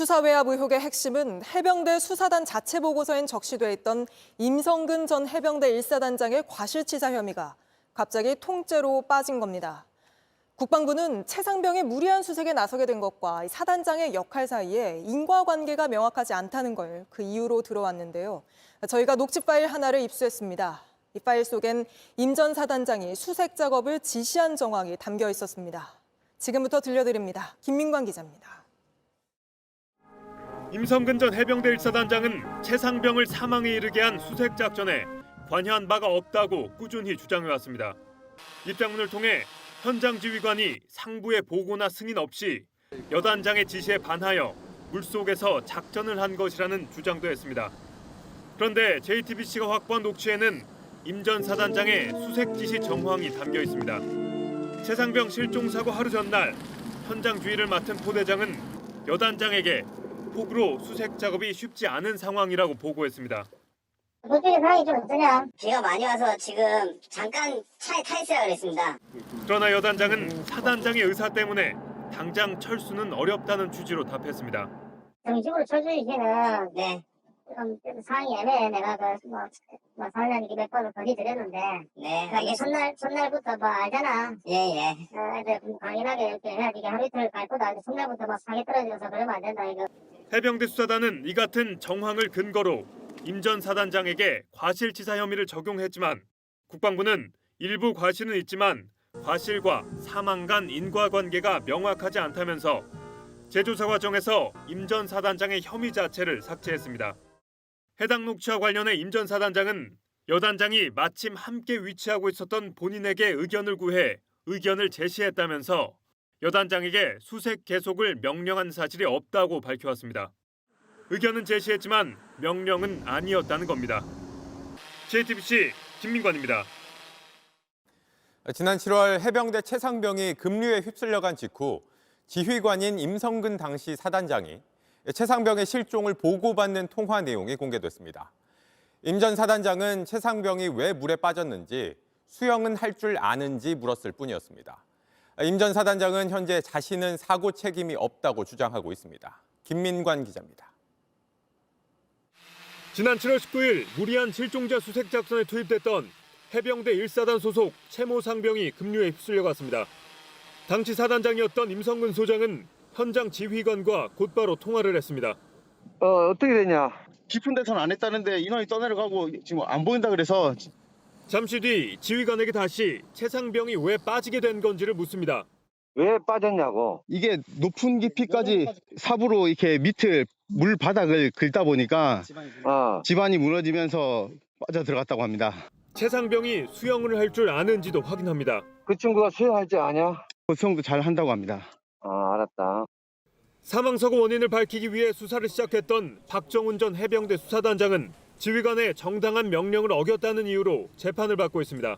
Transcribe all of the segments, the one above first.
수사외압 의혹의 핵심은 해병대 수사단 자체 보고서엔 적시돼 있던 임성근 전 해병대 1사단장의 과실치사 혐의가 갑자기 통째로 빠진 겁니다. 국방부는 최상병이 무리한 수색에 나서게 된 것과 사단장의 역할 사이에 인과관계가 명확하지 않다는 걸 그 이유로 들어왔는데요. 저희가 녹취 파일 하나를 입수했습니다. 이 파일 속엔 임 전 사단장이 수색 작업을 지시한 정황이 담겨 있었습니다. 지금부터 들려드립니다. 김민관 기자입니다. 임성근 전 해병대 1사단장은 최상병을 사망에 이르게 한 수색 작전에 관여한 바가 없다고 꾸준히 주장해왔습니다. 입장문을 통해 현장 지휘관이 상부의 보고나 승인 없이 여단장의 지시에 반하여 물속에서 작전을 한 것이라는 주장도 했습니다. 그런데 JTBC가 확보한 녹취에는 임 전 사단장의 수색 지시 정황이 담겨 있습니다. 최상병 실종 사고 하루 전날 현장 주의를 맡은 포대장은 여단장에게 폭우로 수색 작업이 쉽지 않은 상황이라고 보고했습니다. 그쪽에 상황이 좀 어떠냐? 비가 많이 와서 지금 잠깐 차에 타 있어야 그랬습니다. 그러나 여단장은 사단장의 의사 때문에 당장 철수는 어렵다는 취지로 답했습니다. 정식으로 철수시키는 네. 좀 상황이 애매해. 내가 사장님께 몇 번을 건의드렸는데 네. 이게 첫날부터 알잖아. 예예. 애들 강인하게 이렇게 해야지. 이게 하루 이틀 갈 거다. 첫날부터 사기 떨어져서 그러면 안 된다 이거. 해병대 수사단은 이 같은 정황을 근거로 임 전 사단장에게 과실치사 혐의를 적용했지만 국방부는 일부 과실은 있지만 과실과 사망 간 인과관계가 명확하지 않다면서 재조사 과정에서 임 전 사단장의 혐의 자체를 삭제했습니다. 해당 녹취와 관련해 임 전 사단장은 여단장이 마침 함께 위치하고 있었던 본인에게 의견을 구해 의견을 제시했다면서 여단장에게 수색 계속을 명령한 사실이 없다고 밝혀왔습니다. 의견은 제시했지만 명령은 아니었다는 겁니다. JTBC 김민관입니다. 지난 7월 해병대 최상병이 급류에 휩쓸려간 직후 지휘관인 임성근 당시 사단장이 최상병의 실종을 보고받는 통화 내용이 공개됐습니다. 임 전 사단장은 최상병이 왜 물에 빠졌는지 수영은 할 줄 아는지 물었을 뿐이었습니다. 임 전 사단장은 현재 자신은 사고 책임이 없다고 주장하고 있습니다. 김민관 기자입니다. 지난 7월 19일 무리한 실종자 수색 작전에 투입됐던 해병대 1사단 소속 채모 상병이 급류에 휩쓸려갔습니다. 당시 사단장이었던 임성근 소장은 현장 지휘관과 곧바로 통화를 했습니다. 어떻게 되냐? 깊은 데서는 안 했다는데 인원이 떠내려가고 지금 안 보인다 그래서. 잠시 뒤 지휘관에게 다시 최상병이 왜 빠지게 된 건지를 묻습니다. 왜 빠졌냐고? 이게 높은 깊이까지 삽으로 이렇게 밑을 물 바닥을 긁다 보니까 지반이 무너지면서 빠져 들어갔다고 합니다. 최상병이 수영을 할 줄 아는지도 확인합니다. 그 친구가 수영할 줄 아냐? 수영도 잘 한다고 합니다. 알았다. 사망사고 원인을 밝히기 위해 수사를 시작했던 박정훈 전 해병대 수사단장은 지휘관의 정당한 명령을 어겼다는 이유로 재판을 받고 있습니다.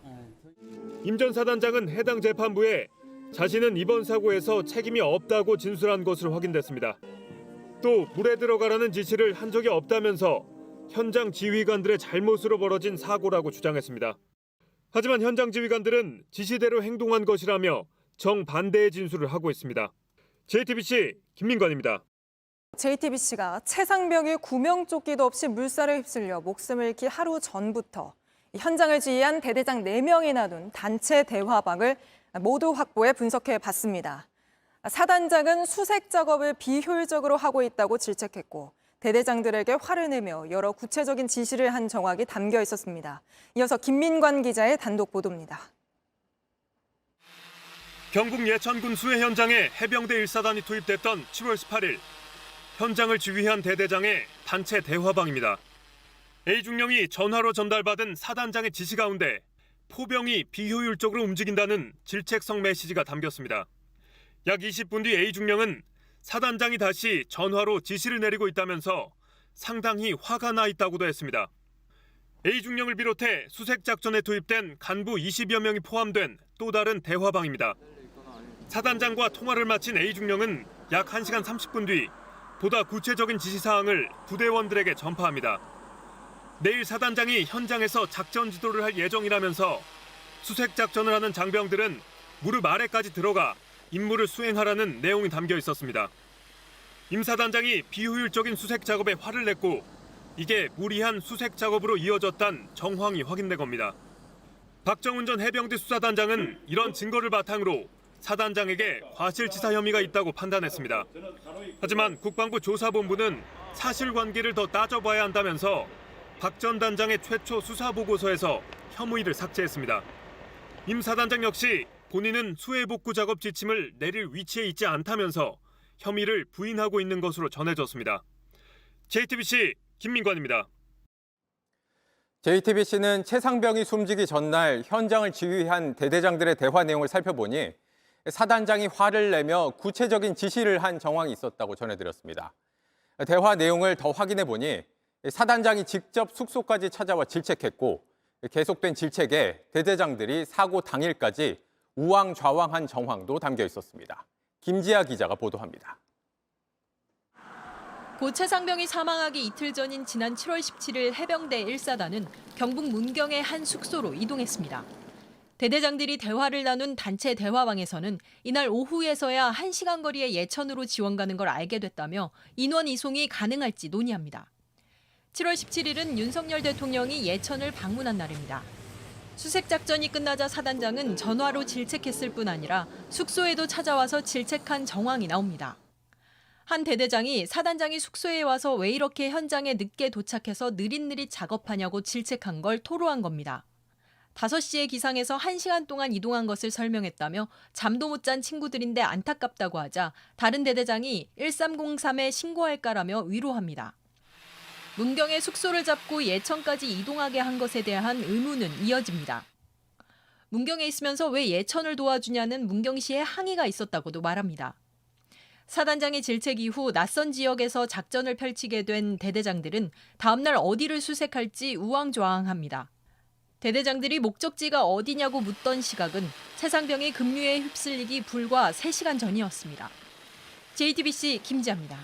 임 전 사단장은 해당 재판부에 자신은 이번 사고에서 책임이 없다고 진술한 것으로 확인됐습니다. 또 물에 들어가라는 지시를 한 적이 없다면서 현장 지휘관들의 잘못으로 벌어진 사고라고 주장했습니다. 하지만 현장 지휘관들은 지시대로 행동한 것이라며 정반대의 진술을 하고 있습니다. JTBC 김민관입니다. JTBC가 최상병이 구명조끼도 없이 물살에 휩쓸려 목숨을 잃기 하루 전부터 현장을 지휘한 대대장 4명이나 둔 단체 대화방을 모두 확보해 분석해 봤습니다. 사단장은 수색 작업을 비효율적으로 하고 있다고 질책했고 대대장들에게 화를 내며 여러 구체적인 지시를 한 정황이 담겨 있었습니다. 이어서 김민관 기자의 단독 보도입니다. 경북 예천군 수해 현장에 해병대 1사단이 투입됐던 7월 18일 현장을 지휘한 대대장의 단체 대화방입니다. A중령이 전화로 전달받은 사단장의 지시 가운데 포병이 비효율적으로 움직인다는 질책성 메시지가 담겼습니다. 약 20분 뒤 A중령은 사단장이 다시 전화로 지시를 내리고 있다면서 상당히 화가 나 있다고도 했습니다. A중령을 비롯해 수색 작전에 투입된 간부 20여 명이 포함된 또 다른 대화방입니다. 사단장과 통화를 마친 A중령은 약 1시간 30분 뒤 보다 구체적인 지시사항을 부대원들에게 전파합니다. 내일 사단장이 현장에서 작전 지도를 할 예정이라면서 수색 작전을 하는 장병들은 무릎 아래까지 들어가 임무를 수행하라는 내용이 담겨 있었습니다. 임 사단장이 비효율적인 수색 작업에 화를 냈고 이게 무리한 수색 작업으로 이어졌다는 정황이 확인된 겁니다. 박정훈 전 해병대 수사단장은 이런 증거를 바탕으로 사단장에게 과실치사 혐의가 있다고 판단했습니다. 하지만 국방부 조사본부는 사실관계를 더 따져봐야 한다면서 박 전 단장의 최초 수사보고서에서 혐의를 삭제했습니다. 임 사단장 역시 본인은 수해복구 작업 지침을 내릴 위치에 있지 않다면서 혐의를 부인하고 있는 것으로 전해졌습니다. JTBC 김민관입니다. JTBC는 최상병이 숨지기 전날 현장을 지휘한 대대장들의 대화 내용을 살펴보니 사단장이 화를 내며 구체적인 지시를 한 정황이 있었다고 전해드렸습니다. 대화 내용을 더 확인해 보니 사단장이 직접 숙소까지 찾아와 질책했고 계속된 질책에 대대장들이 사고 당일까지 우왕좌왕한 정황도 담겨 있었습니다. 김지아 기자가 보도합니다. 고 최상병이 사망하기 이틀 전인 지난 7월 17일 해병대 1사단은 경북 문경의 한 숙소로 이동했습니다. 대대장들이 대화를 나눈 단체 대화방에서는 이날 오후에서야 1시간 거리의 예천으로 지원 가는 걸 알게 됐다며 인원 이송이 가능할지 논의합니다. 7월 17일은 윤석열 대통령이 예천을 방문한 날입니다. 수색작전이 끝나자 사단장은 전화로 질책했을 뿐 아니라 숙소에도 찾아와서 질책한 정황이 나옵니다. 한 대대장이 사단장이 숙소에 와서 왜 이렇게 현장에 늦게 도착해서 느릿느릿 작업하냐고 질책한 걸 토로한 겁니다. 5시에 기상해서 1시간 동안 이동한 것을 설명했다며 잠도 못 잔 친구들인데 안타깝다고 하자 다른 대대장이 1303에 신고할까라며 위로합니다. 문경에 숙소를 잡고 예천까지 이동하게 한 것에 대한 의문은 이어집니다. 문경에 있으면서 왜 예천을 도와주냐는 문경시의 항의가 있었다고도 말합니다. 사단장의 질책 이후 낯선 지역에서 작전을 펼치게 된 대대장들은 다음 날 어디를 수색할지 우왕좌왕합니다. 대대장들이 목적지가 어디냐고 묻던 시각은 최상병이 급류에 휩쓸리기 불과 3시간 전이었습니다. JTBC 김지아입니다.